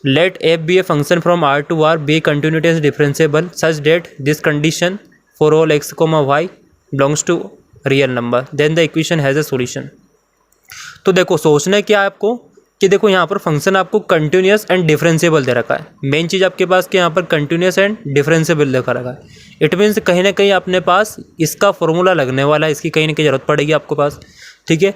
Late f be a function from R to R be continuity differentiable such that this condition for all x comma y belongs to real number then the equation has a solution. तो देखो सोचना है क्या आपको कि देखो यहाँ पर फंक्शन आपको कंटिन्यूस एंड डिफरेंशिएबल दे रखा है। मेन चीज़ आपके पास कि यहाँ पर कंटिन्यूस एंड डिफरेंशिएबल दे रखा है। इट मीन्स कहीं ना कहीं अपने पास इसका फॉर्मूला लगने वाला है, इसकी कहीं ना कहीं ज़रूरत पड़ेगी आपके पास, ठीक है।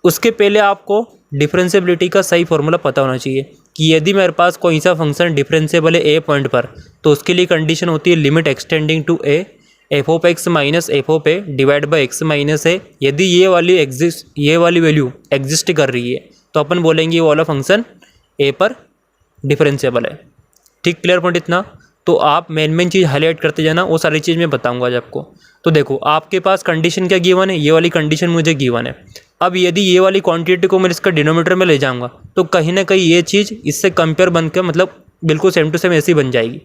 उसके पहले आपको डिफरेंशिएबिलिटी का सही फॉर्मूला पता होना चाहिए कि यदि मेरे पास कोई सा फंक्शन डिफरेंशिएबल है ए पॉइंट पर, तो उसके लिए कंडीशन होती है limit extending to A F of x minus F of A divide by x minus a. यदि ये वाली वैल्यू एग्जिस्ट कर रही है तो अपन बोलेंगे ये वाला फंक्शन ए पर डिफरेंशिएबल है। ठीक, क्लियर पॉइंट इतना। तो आप मेन चीज़ हाईलाइट करते जाना, वो सारी चीज़ मैं बताऊंगा आज आपको। तो देखो आपके पास कंडीशन क्या गिवन है, ये वाली कंडीशन मुझे गिवन है। अब यदि ये वाली क्वांटिटी को मैं इसका डिनोमिनेटर में ले जाऊंगा तो कहीं ना कहीं ये चीज़ इससे कंपेयर बन के मतलब बिल्कुल सेम टू सेम ऐसी बन जाएगी।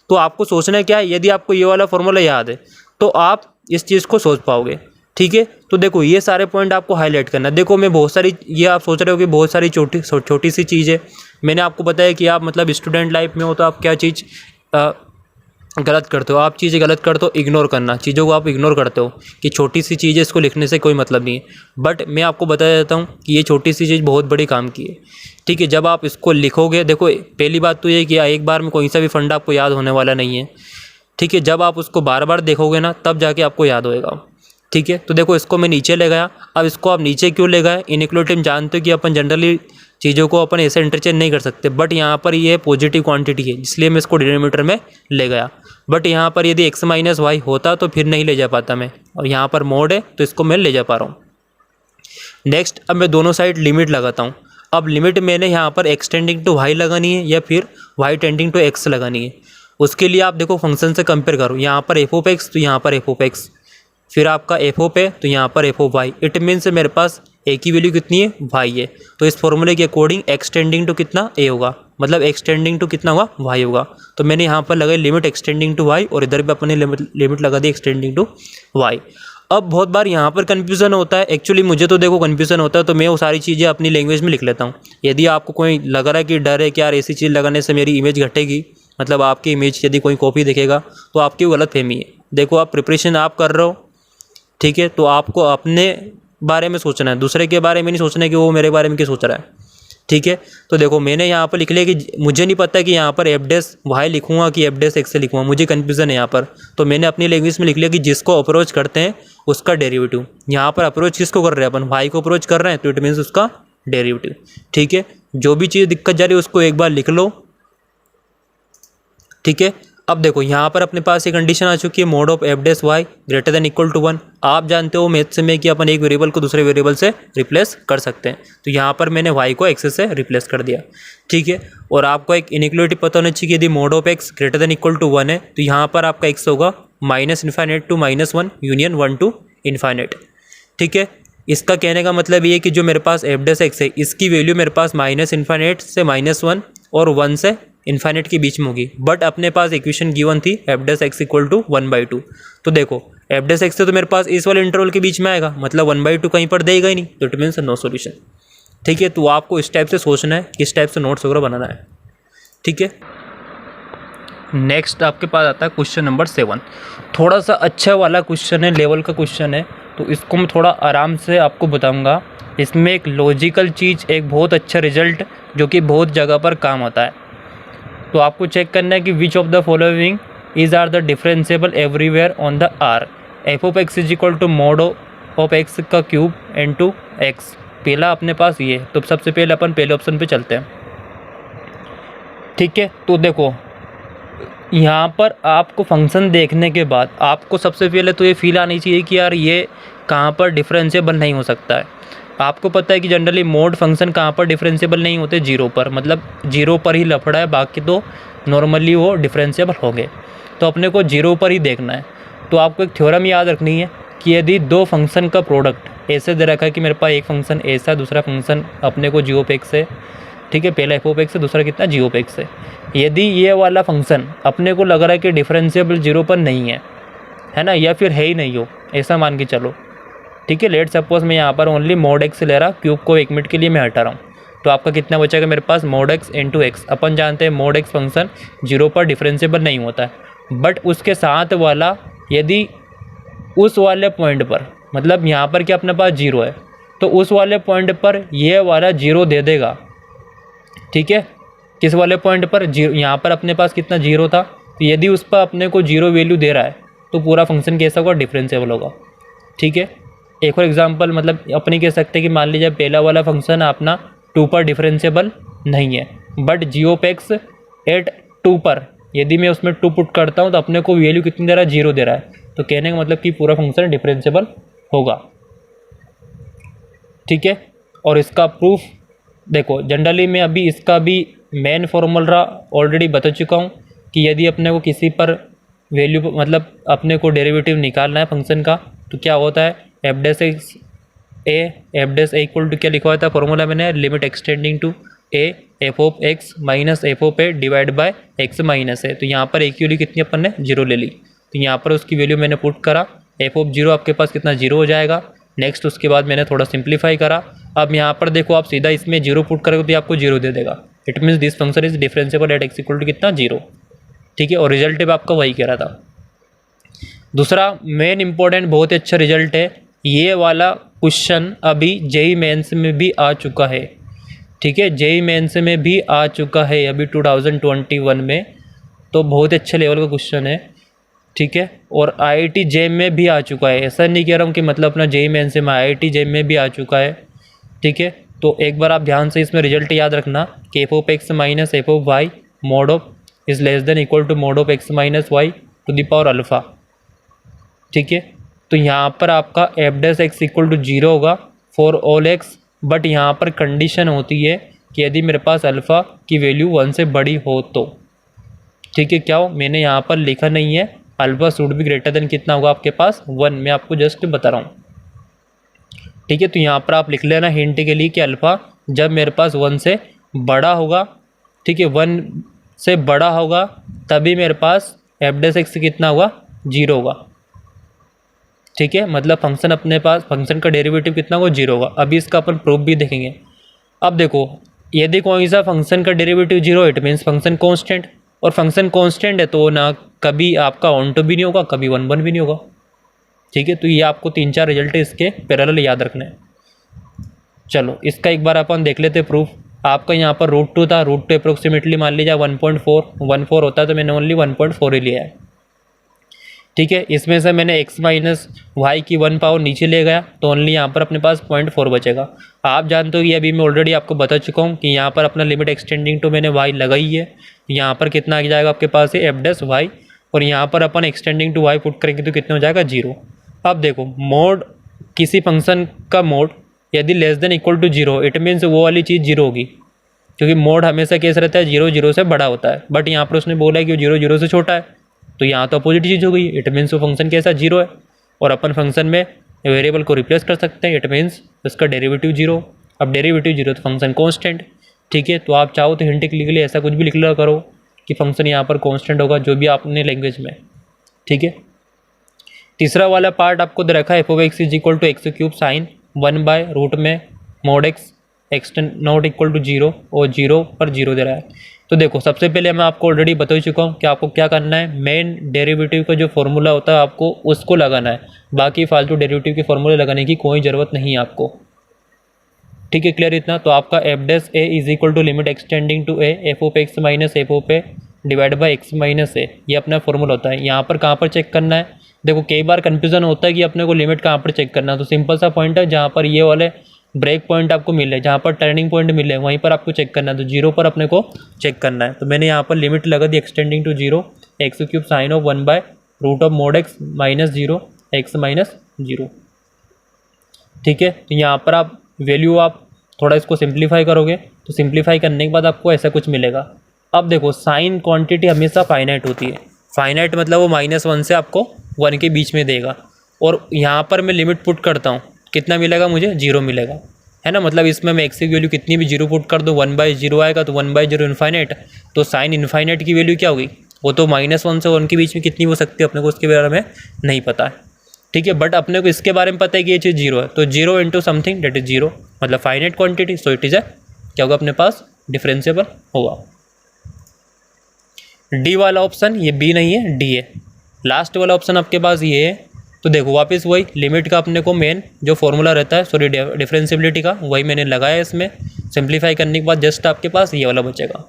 तो आपको सोचना है क्या है, यदि आपको ये वाला फॉर्मूला याद है तो आप इस चीज़ को सोच पाओगे, ठीक है। तो देखो ये सारे पॉइंट आपको हाईलाइट करना। देखो मैं बहुत सारी, ये आप सोच रहे हो कि बहुत सारी छोटी सी चीज़ है। मैंने आपको बताया कि आप मतलब स्टूडेंट लाइफ में हो तो आप क्या चीज़ गलत करते हो, आप चीज़ें गलत करते हो, इग्नोर करना, चीज़ों को आप इग्नोर करते हो कि छोटी सी चीज़ है, इसको लिखने से कोई मतलब नहीं है। बट मैं आपको बता देता हूँ कि ये छोटी सी चीज़ बहुत बड़ी काम की है, ठीक है। जब आप इसको लिखोगे, देखो पहली बात तो ये कि एक बार में कोई सा भी फंडा आपको याद होने वाला नहीं है, ठीक है। जब आप उसको बार बार देखोगे ना तब जाके आपको याद होएगा, ठीक है। तो देखो इसको मैं नीचे ले गया। अब इसको आप नीचे क्यों ले गए, इनइक्वालिटी में जानते हो कि अपन जनरली चीज़ों को अपन ऐसे इंटरचेंज नहीं कर सकते, बट यहाँ पर ये पॉजिटिव क्वांटिटी है इसलिए मैं इसको डिनोमिनेटर में ले गया। बट यहाँ पर यदि x माइनस वाई होता तो फिर नहीं ले जा पाता मैं, और यहाँ पर मोड है तो इसको मैं ले जा पा रहा हूँ। नेक्स्ट, अब मैं दोनों साइड लिमिट लगाता हूँ। अब लिमिट मैंने यहाँ पर x टेंडिंग टू y लगानी है या फिर y टेंडिंग टू x लगानी है। उसके लिए आप देखो फंक्शन से कंपेयर करो, यहाँ पर एफ ऑफ एक्स तो यहाँ पर एफ ऑफ एक्स, फिर आपका एफ ऑफ ए तो यहाँ पर f of y. It means मेरे पास ए की वैल्यू कितनी है, वाई है। तो इस फॉर्मूले के अकॉर्डिंग एक्सटेंडिंग टू कितना ए होगा, मतलब एक्सटेंडिंग टू कितना होगा, वाई होगा। तो मैंने यहाँ पर लगाई लिमिट एक्सटेंडिंग टू वाई और इधर भी अपने लिमिट लगा दी एक्सटेंडिंग टू वाई। अब बहुत बार यहाँ पर कन्फ्यूज़न होता है, एक्चुअली मुझे तो देखो कन्फ्यूज़न होता है तो मैं वो सारी चीज़ें अपनी लैंग्वेज में लिख लेता हूँ। यदि आपको कोई लग रहा है कि डर है कि यार ऐसी चीज़ लगाने से मेरी इमेज घटेगी, मतलब आपकी इमेज यदि कोई कॉपी देखेगा तो आपकी वो गलतफहमी है। देखो आप प्रिपरेशन आप कर रहे हो, ठीक है, तो आपको अपने बारे में सोचना है, दूसरे के बारे में नहीं सोचना है कि वो मेरे बारे में क्या सोच रहा है, ठीक है। तो देखो मैंने यहाँ पर लिख लिया कि मुझे नहीं पता कि यहाँ पर एफ डैश वाई लिखूँगा कि एफ डैश एक्स से लिखूँगा, मुझे कन्फ्यूज़न है यहाँ पर। तो मैंने अपनी लैंग्वेज में लिख लिया कि जिसको अप्रोच करते हैं उसका डेरिवेटिव। यहाँ पर अप्रोच किसको कर रहे हैं अपन, वाई को अप्रोच कर रहे हैं तो इट मीन्स उसका डेरिवेटिव, ठीक है। जो भी चीज़ दिक्कत जा रही है उसको एक बार लिख लो, ठीक है। अब देखो यहाँ पर अपने पास ये कंडीशन आ चुकी है, mod of f dash y greater than equal to 1। आप जानते हो मैथ्स में कि अपन एक वेरिएबल को दूसरे वेरिएबल से रिप्लेस कर सकते हैं, तो यहाँ पर मैंने वाई को एक्स से रिप्लेस कर दिया, ठीक है। और आपको एक इनइक्वालिटी पता होना चाहिए कि यदि mod of x greater than equal to 1 है तो यहाँ पर आपका एक्स होगा minus infinite to -1 union 1 to infinite, ठीक है। इसका कहने का मतलब ये है कि जो मेरे पास एफ डैश एक्स है इसकी वैल्यू मेरे पास माइनस इन्फाइनेट से -1 और 1 से इन्फाइनेट के बीच में होगी। बट अपने पास इक्वेशन गिवन थी f dash x equal to 1/2। तो देखो एफ डैश एक्स से तो मेरे पास इस वाले इंटरवल के बीच में आएगा, मतलब 1/2 कहीं पर देगा ही नहीं, तो इट मीन्स नो सॉल्यूशन, ठीक है। तो आपको इस टाइप से सोचना है, किस टाइप से नोट्स वगैरह बनाना है, ठीक है। नेक्स्ट आपके पास आता है क्वेश्चन नंबर 7। थोड़ा सा अच्छा वाला क्वेश्चन है, लेवल का क्वेश्चन है, तो इसको मैं थोड़ा आराम से आपको बताऊँगा। इसमें एक लॉजिकल चीज़, एक बहुत अच्छा रिजल्ट जो कि बहुत जगह पर काम आता है। तो आपको चेक करना है कि which of the following is are the differentiable everywhere on the R. F of x is equal to mod of x का क्यूब इनटू एक्स। पहला अपने पास ये, तो सबसे पहले अपन पहले ऑप्शन पे चलते हैं, ठीक है। तो देखो यहाँ पर आपको फंक्शन देखने के बाद आपको सबसे पहले तो ये फील आनी चाहिए कि यार ये कहाँ पर डिफरेंशिएबल नहीं हो सकता है। आपको पता है कि जनरली मोड फंक्शन कहाँ पर डिफरेंशिएबल नहीं होते, 0 पर, मतलब 0 पर ही लफड़ा है, बाकी तो नॉर्मली वो डिफरेंशिएबल हो गए। तो अपने को 0 पर ही देखना है। तो आपको एक थ्योरम याद रखनी है कि यदि दो फंक्शन का प्रोडक्ट ऐसे दे रखा है कि मेरे पास एक फंक्शन ऐसा, दूसरा फंक्शन अपने को जी ऑफ एक्स है, ठीक है, पहला एफ ऑफ एक्स है, दूसरा कितना जी ऑफ एक्स है। यदि ये वाला फंक्शन अपने को लग रहा है कि डिफरेंशिएबल 0 पर नहीं है ना, या फिर है ही नहीं हो, ऐसा मान के चलो, ठीक है। लेट सपोज मैं यहाँ पर ओनली मोड एक्स ले रहा, क्यूब को 1 मिनट के लिए मैं हटा रहा हूँ। तो आपका कितना बचेगा मेरे पास mod x इंटू एक्स। अपन जानते हैं mod x फंक्शन 0 पर डिफरेंशिएबल नहीं होता है, बट उसके साथ वाला यदि उस वाले पॉइंट पर, मतलब यहाँ पर क्या अपने पास 0 है, तो उस वाले पॉइंट पर ये वाला 0 दे देगा। ठीक है, किस वाले पॉइंट पर? 0। यहाँ पर अपने पास कितना 0 था, तो यदि उस पर अपने को 0 वैल्यू दे रहा है तो पूरा फंक्शन कैसा होगा? डिफरेंशिएबल होगा। ठीक है, एक और एग्जांपल मतलब अपने कह सकते हैं कि मान लीजिए पहला वाला फंक्शन अपना 2 पर डिफरेंशिएबल नहीं है, but g of x at 2 पर यदि मैं उसमें 2 पुट करता हूँ तो अपने को वैल्यू कितनी दे रहा है? 0 दे रहा है। तो कहने का मतलब कि पूरा फंक्शन डिफरेंशिएबल होगा। ठीक है, और इसका प्रूफ देखो, जनरली मैं अभी इसका भी मेन फॉर्मूला ऑलरेडी बता चुका हूँ कि यदि अपने को किसी पर वैल्यू मतलब अपने को डेरिवेटिव निकालना है फंक्शन का, तो क्या होता है? F dash x a equal to क्या लिखा हुआ था फॉर्मूला मैंने? Limit extending to A F of x minus F of A divide by x minus a. तो यहाँ पर ए की वैल्यू कितनी अपन ने? 0 ले ली, तो यहाँ पर उसकी वैल्यू मैंने पुट करा, एफ ऑफ 0 आपके पास कितना? 0 हो जाएगा। नेक्स्ट उसके बाद मैंने थोड़ा सिंप्लीफाई करा। अब यहाँ पर देखो, आप सीधा इसमें 0 पुट करोगे तो आपको 0 दे देगा। It means this function is differentiable at x equal to कितना? 0। ठीक है, और रिजल्ट भी आपका वही कह रहा था। दूसरा मेन इंपॉर्टेंट बहुत ही अच्छा रिजल्ट है, ये वाला क्वेश्चन अभी जेई मेंस में भी आ चुका है। ठीक है, जेई मेंस में भी आ चुका है अभी 2021 में, तो बहुत अच्छे लेवल का क्वेश्चन है। ठीक है, और आईआईटी जेईई में भी आ चुका है। ऐसा नहीं कह रहा हूँ कि मतलब अपना जेईई मेंस में, आईआईटी जेईई में भी आ चुका है। ठीक है, तो एक बार आप ध्यान से इसमें रिजल्ट याद रखना कि f of x minus F of y mod of is less than equal to mod of x minus y to the power alpha. ठीक है, तो यहाँ पर आपका F dash x equal to 0 होगा फॉर ऑल एक्स, बट यहाँ पर condition होती है कि यदि मेरे पास अल्फ़ा की वैल्यू 1 से बड़ी हो तो। ठीक है, क्या हो? मैंने यहाँ पर लिखा नहीं है, alpha should be greater than कितना होगा आपके पास? 1। मैं आपको जस्ट बता रहा हूँ। ठीक है, तो यहाँ पर आप लिख लेना हिंट के लिए कि अल्फ़ा जब मेरे पास 1 से बड़ा होगा, ठीक है, 1 से बड़ा होगा, तभी मेरे पास एफ डैश एक्स कितना होगा? 0 होगा। ठीक है, मतलब फंक्शन अपने पास, फंक्शन का डेरिवेटिव कितना होगा? 0 होगा। अभी इसका अपन प्रूफ भी देखेंगे। अब देखो, यदि कोई सा फंक्शन का derivative 0, it means function constant, और फंक्शन कांस्टेंट है तो ना कभी आपका ऑन टू भी नहीं होगा, कभी 1 भी नहीं होगा। ठीक है, तो ये आपको 3-4 रिजल्ट इसके पैरेलल याद रखने हैं। चलो इसका एक बार अपन देख लेते प्रूफ। आपका यहाँ पर √2 था, √2 अप्रोक्सीमेटली मान लीजिए 1.4 होता है, तो मैंने ओनली 1.4 ही लिया है। ठीक है, इसमें से मैंने x माइनस वाई की 1 पावर नीचे ले गया, तो ओनली यहाँ पर अपने पास 0.4 बचेगा। आप जानते हो कि अभी मैं ऑलरेडी आपको बता चुका हूँ कि यहाँ पर अपना लिमिट एक्सटेंडिंग टू मैंने y लगाई है। यहाँ पर कितना आ जाएगा आपके पास है? एफ डैश वाई, और यहाँ पर अपन एक्सटेंडिंग टू y पुट करेंगे तो कितना हो जाएगा? 0। अब देखो, मोड किसी फंक्शन का मोड यदि less than equal to 0, it means वो वाली चीज़ 0 होगी, क्योंकि मोड हमेशा कैसे रहता है? 0 0 से बड़ा होता है। बट यहाँ पर उसने बोला है कि 0 0 से छोटा है, तो यहाँ तो अपोजिट चीज़ हो गई। इट मीन्स वो फंक्शन कैसा? 0 है, और अपन फंक्शन में वेरिएबल को रिप्लेस कर सकते हैं। इट मीन्स उसका डेरिवेटिव 0। अब डेरिवेटिव 0 तो फंक्शन कांस्टेंट। ठीक है, तो आप चाहो तो हिंट के लिए ऐसा कुछ भी लिख लिया करो कि फंक्शन यहाँ पर कांस्टेंट होगा, जो भी आपने लैंग्वेज में। ठीक है, तीसरा वाला पार्ट आपको दे रखा है, f of x is equal to x cube sine 1 by root में mod x extend not equal to 0, और 0 पर 0 दे रहा है। तो देखो, सबसे पहले मैं आपको ऑलरेडी बता ही चुका हूँ कि आपको क्या करना है, मेन डेरिवेटिव का जो फॉर्मूला होता है आपको उसको लगाना है, बाकी फालतू डेरिवेटिव के फॉर्मूले लगाने की कोई ज़रूरत नहीं है आपको। ठीक है, क्लियर इतना? तो आपका F dash A is equal to limit extending to A F of x minus F of A divide by x minus A, ये अपना फॉर्मूला होता है। यहाँ पर कहाँ पर चेक करना है? देखो, कई बार कन्फ्यूजन होता है कि अपने को लिमिट कहाँ पर चेक करना है, तो सिंपल सा पॉइंट है, जहाँ पर ये वाले ब्रेक पॉइंट आपको मिले, जहाँ पर टर्निंग पॉइंट मिले, वहीं पर आपको चेक करना है। तो 0 पर अपने को चेक करना है, तो मैंने यहाँ पर लिमिट लगा दी extending to 0 X cube sine of 1 by root of mod X minus 0 X minus 0। ठीक है, तो यहाँ पर आप वैल्यू आप थोड़ा इसको सिंप्लीफाई करोगे, तो सिंप्लीफाई करने के बाद आपको ऐसा कुछ मिलेगा। अब देखो, साइन क्वांटिटी हमेशा फाइनाइट होती है। फाइनाइट मतलब वो -1 से आपको 1 के बीच में देगा, और यहाँ पर मैं लिमिट पुट करता हूँ, कितना मिलेगा मुझे? 0 मिलेगा, है ना। मतलब इसमें मैं एक्स की वैल्यू कितनी भी 0 पुट कर दूँ, 1/0 आएगा, तो 1/0 इन्फाइनाइट। तो साइन इन्फाइनाइट की वैल्यू क्या होगी? वो तो -1 से 1 के बीच में कितनी हो सकती है, अपने को उसके बारे में नहीं पता है। ठीक है, बट अपने को इसके बारे में पता है कि ये चीज़ 0 है, तो 0 इंटू समथिंग डेट इज 0, मतलब finite quantity, so it is a क्या होगा अपने पास, डिफरेंशिएबल होगा। डी वाला ऑप्शन ये बी नहीं है, डी है। लास्ट वाला ऑप्शन आपके पास ये है। तो देखो वापस वही लिमिट का अपने को मेन जो फॉर्मूला रहता है, सॉरी डिफरेंशिएबिलिटी का, वही मैंने लगाया इसमें। सिंप्लीफाई करने के बाद जस्ट आपके पास ये वाला बचेगा।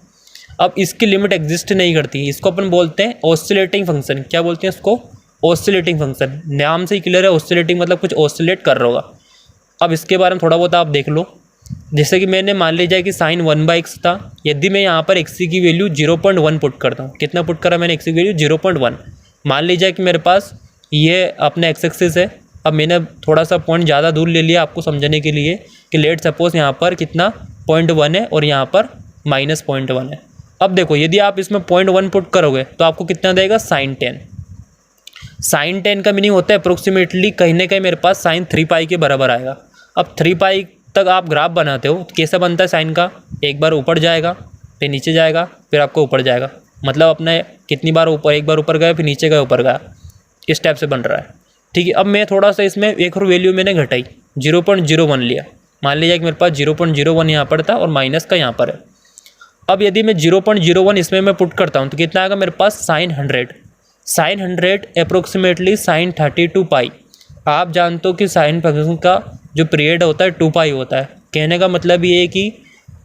अब इसकी लिमिट एग्जिस्ट नहीं करती, इसको अपन बोलते हैं ऑसिलेटिंग फंक्शन। क्या बोलते हैं इसको, ऑसिलेटिंग फंक्शन। नाम से ही क्लियर है, ऑसिलेटिंग मतलब कुछ ऑसिलेट कर रहा होगा। अब इसके बारे में थोड़ा बहुत आप देख लो। जैसे कि मैंने मान लीजिए कि साइन 1/x था, यदि मैं यहाँ पर x की वैल्यू 0.1 पुट करता हूँ, कितना पुट करा मैंने, x की वैल्यू 0.1। मान लीजिए कि मेरे पास ये अपना एक्स एक्सिस है। अब मैंने थोड़ा सा पॉइंट ज़्यादा दूर ले लिया आपको समझने के लिए कि लेट सपोज यहाँ पर कितना 0.1 है और यहाँ पर -0.1 है। अब देखो यदि आप इसमें 0.1 पुट करोगे तो आपको कितना देगा, साइन 10। साइन 10 का मीनिंग होता है अप्रोक्सीमेटली कहीं ना कहीं मेरे पास साइन 3π के बराबर आएगा। अब 3π तक आप ग्राफ बनाते हो तो कैसा बनता है साइन का, एक बार ऊपर जाएगा फिर नीचे जाएगा फिर आपको ऊपर जाएगा, मतलब अपने कितनी बार ऊपर, एक बार ऊपर गया फिर नीचे गया ऊपर गया, इस टाइप से बन रहा है। ठीक है, अब मैं थोड़ा सा इसमें एक और वैल्यू मैंने घटाई, 0.01 लिया। मान लीजिए कि मेरे पास 0.01 यहाँ पर था और माइनस का यहाँ पर है। अब यदि मैं 0.01 इसमें मैं पुट करता हूँ तो कितना आएगा मेरे पास, साइन 100। Sine 100 approximately sine 32π। आप जानते हो कि साइन फंक्शन का जो पीरियड होता है 2π होता है। कहने का मतलब ये है कि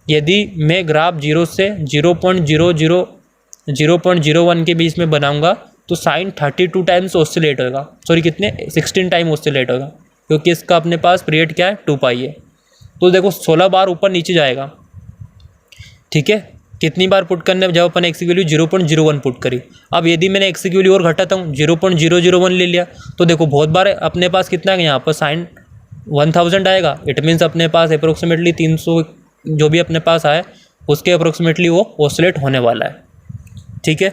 यदि मैं ग्राफ 0 से 0.01 के बीच में बनाऊंगा तो साइन 32 टाइम्स ऑसिलेट होगा, सॉरी कितने, 16 टाइम ऑसिलेट होगा, क्योंकि इसका अपने पास पीरियड क्या है, 2π है। तो देखो 16 बार ऊपर नीचे जाएगा। ठीक है, कितनी बार पुट करने, जब अपन एक्स की वैल्यू 0.01 पुट करी। अब यदि मैंने एक्स की वैल्यू और घटाता हूँ 0.001 ले लिया तो देखो बहुत बार अपने पास कितना है, यहाँ पर साइन 1000 आएगा। इट मीन्स अपने पास अप्रोक्सीमेटली 300 जो भी अपने पास आए उसके अप्रोक्सीमेटली वो ऑसिलेट होने वाला है। ठीक है,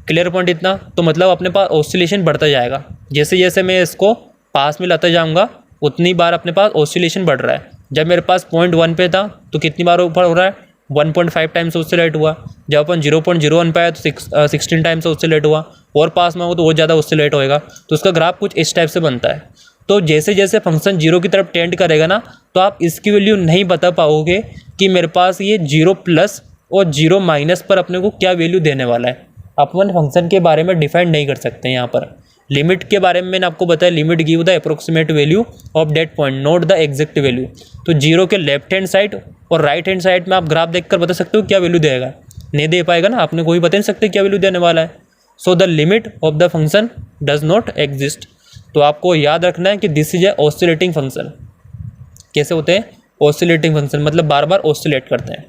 क्लियर पॉइंट इतना। तो मतलब अपने पास ऑसिलेशन बढ़ता जाएगा, जैसे जैसे मैं इसको पास में लाता जाऊँगा उतनी बार अपने पास ऑसिलेशन बढ़ रहा है। जब मेरे पास 0.1 पे था तो कितनी बार ऊपर हो रहा है, 1.5 टाइम्स ऑसिलेट हुआ। जब अपन 0.01 पे आया तो 16 टाइम्स ऑसिलेट हुआ, और पास में हो तो और ज़्यादा ऑसिलेट होएगा। तो उसका ग्राफ कुछ इस टाइप से बनता है। तो जैसे जैसे फंक्शन 0 की तरफ टेंड करेगा ना, तो आप इसकी वैल्यू नहीं बता पाओगे कि मेरे पास ये 0+ और 0- पर अपने को क्या वैल्यू देने वाला है। अपन फंक्शन के बारे में डिफाइन नहीं कर सकते हैं। यहाँ पर लिमिट के बारे में मैंने आपको बताया, limit give the approximate value of that point, not the exact value. तो 0 के लेफ्ट हैंड साइड और राइट हैंड साइड में आप ग्राफ देखकर बता सकते हो क्या वैल्यू देगा, नहीं दे पाएगा ना, आपने कोई बता नहीं सकते क्या वैल्यू देने वाला है। So the limit of the function does not exist. तो आपको याद रखना है कि this is a oscillating function. कैसे होते हैं ऑसिलेटिंग फंक्शन, मतलब बार बार ऑसिलेट करते हैं।